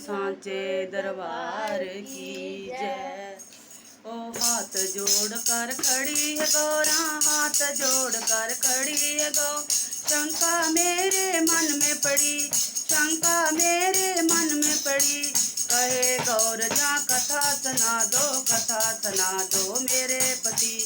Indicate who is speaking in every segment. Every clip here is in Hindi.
Speaker 1: सांचे दरबार की जय। ओ हाथ जोड़ कर खड़ी है गौरा, हाथ जोड़ कर खड़ी है गौ। शंका मेरे मन में पड़ी, शंका मेरे मन में पड़ी। कहे गौर जा कथा सुना दो, कथा सुना दो मेरे पति।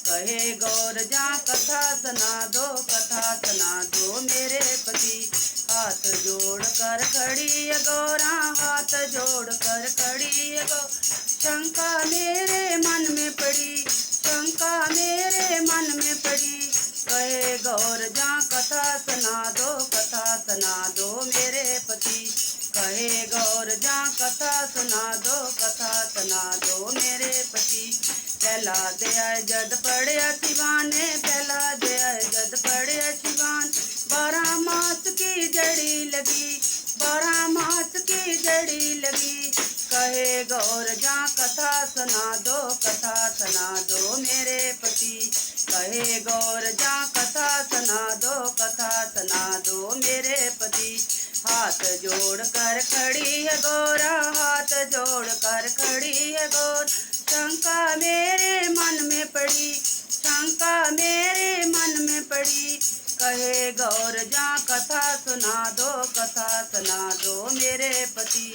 Speaker 1: कहे गौर जा कथा सुना दो, कथा सुना दो मेरे पति। हाथ जोड़ कर खड़ी है गौरा, हाथ जोड़ कर खड़ी है गौ। शंका मेरे मन में पड़ी, शंका मेरे मन में पड़ी। कहे गौर जा कथा सुना दो, कथा सुना दो मेरे पति। कहे गौर जा कथा सुना दो, कथा सुना दो मेरे पति। पहला अध्याय जद पढ़िया शिवान ने, पहला अध्याय जद पढ़िया शिवान। 12 मास की जड़ी लगी, 12 मास की जड़ी लगी। कहे गौर जा कथा सुना दो, कथा सुना दो मेरे पति। कहे गौर जा कथा सुना दो, कथा सुना दो मेरे पति। हाथ जोड़ कर खड़ी है गौरा, हाथ जोड़ कर खड़ी है गौर। शंका मेरे मन में पड़ी, शंका मेरे मन में पड़ी। कहे गौर जा कथा सुना दो, कथा सुना दो मेरे पति।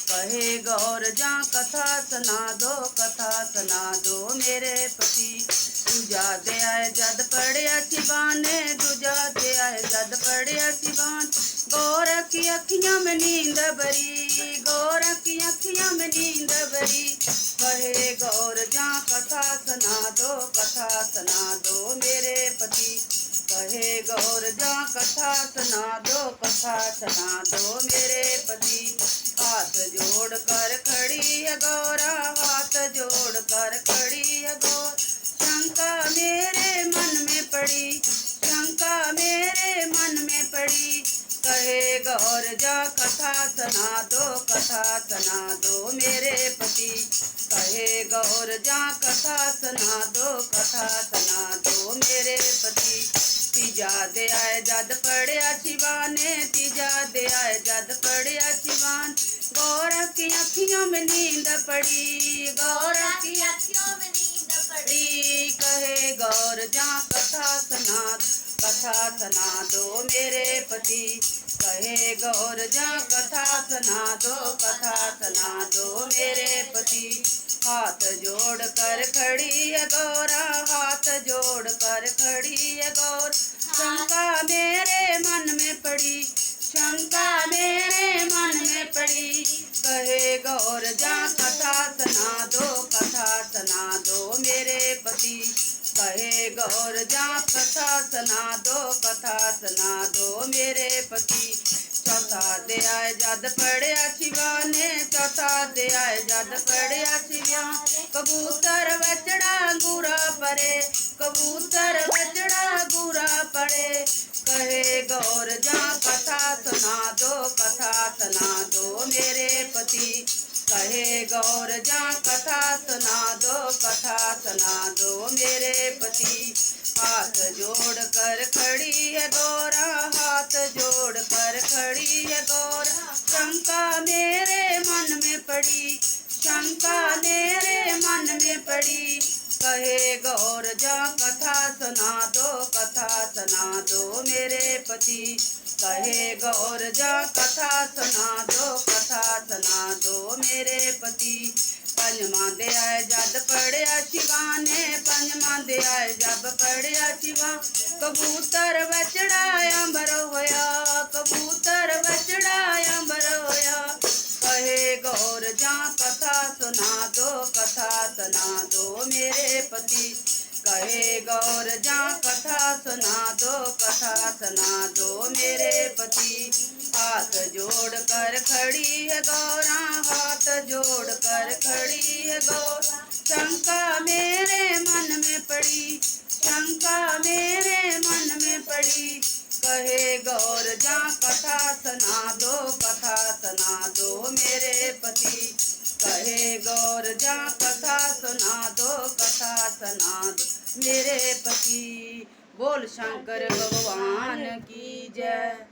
Speaker 1: कहे गौर जा कथा सुना दो, कथा सुना दो मेरे पति। दूजा अध्याय जद पढ़िया शिवान ने, दूजा अध्याय जद पढ़िया शिवान। गौर की अखियां में नींद भरी, गौर की अखियां में नींद भरी। कहे गौर जा कथा सुना दो, कथा सुना दो मेरे पति। कहे गौर जा कथा सुना दो, कथा सुना दो मेरे पति। हाथ जोड़ कर खड़ी है गौरा, हाथ जोड़ कर खड़ी है गौर। शंका मेरे मन में पड़ी, शंका मेरे मन में पड़ी। कहे गौर जा कथा सुना दो, कथा सुना दो मेरे पति। कहे गौर जा कथा सुना दो, कथा सुना दो मेरे पति। तीजा अध्याय जद पढ़िया शिवान ने, तीजा अध्याय जद पढ़िया शिवान। गौर की अखियों में नींद पड़ी, गौर की अखियों में नींद पड़ी। कहे गौर जा कथा सुना, कथा सुना दो मेरे पति। कहे गौर जा कथा सुना दो, कथा सुना दो मेरे पति। हाथ जोड़ कर खड़ी है गौरा, हाथ जोड़ कर खड़ी है गौर। शंका मेरे मन में पड़ी, शंका मेरे मन में पड़ी। कहे गौर जा कथा सुना दो, कथा सुना दो मेरे पति। कहे गौर जा कथा सुना दो, कथा सुना दो मेरे पति। चौथा अध्याय जद पढ़िया शिवान ने, चौथा अध्याय जद पढ़िया शिवान। कबूतर बचड़ा गुरा परे, कबूतर बचड़ा गुरा पड़े। कहे गौर जा कथा सुना दो, कथा सुना दो मेरे पति। कहे गौर जा कथा सुना दो, कथा सुना दो मेरे पति। हाथ जोड़ कर खड़ी है गौरा, हाथ जोड़ कर खड़ी है गौरा। शंका मेरे मन में पड़ी, शंका मेरे मन में पड़ी। कहे गौर जा कथा सुना दो, कथा सुना दो मेरे पति। कहे गौर जा कथा सुना दो, कथा सुना दो मेरे पति। पंजवा अध्याय जद पढ़िया शिवान ने, पंजवा अध्याय जब पढ़िया शिवान। कबूतर बचड़ा अंबर होया, कबूतर बचड़ा अंबर होया। कहे गौर जा कथा सुना दो, कथा सुना दो मेरे पति। कहे गौर जा कथा सुना दो, कथा सुना दो मेरे पति। हाथ जोड़ कर खड़ी है गौरा, हाथ जोड़ कर खड़ी है गौर। शंका मेरे मन में पड़ी, शंका मेरे मन में पड़ी। कहे गौर जा कथा सुना दो, कथा सुना दो मेरे पति। कहे गौर जा कथा सुना दो, कथा सुना दो मेरे पति। बोल शंकर भगवान की जय।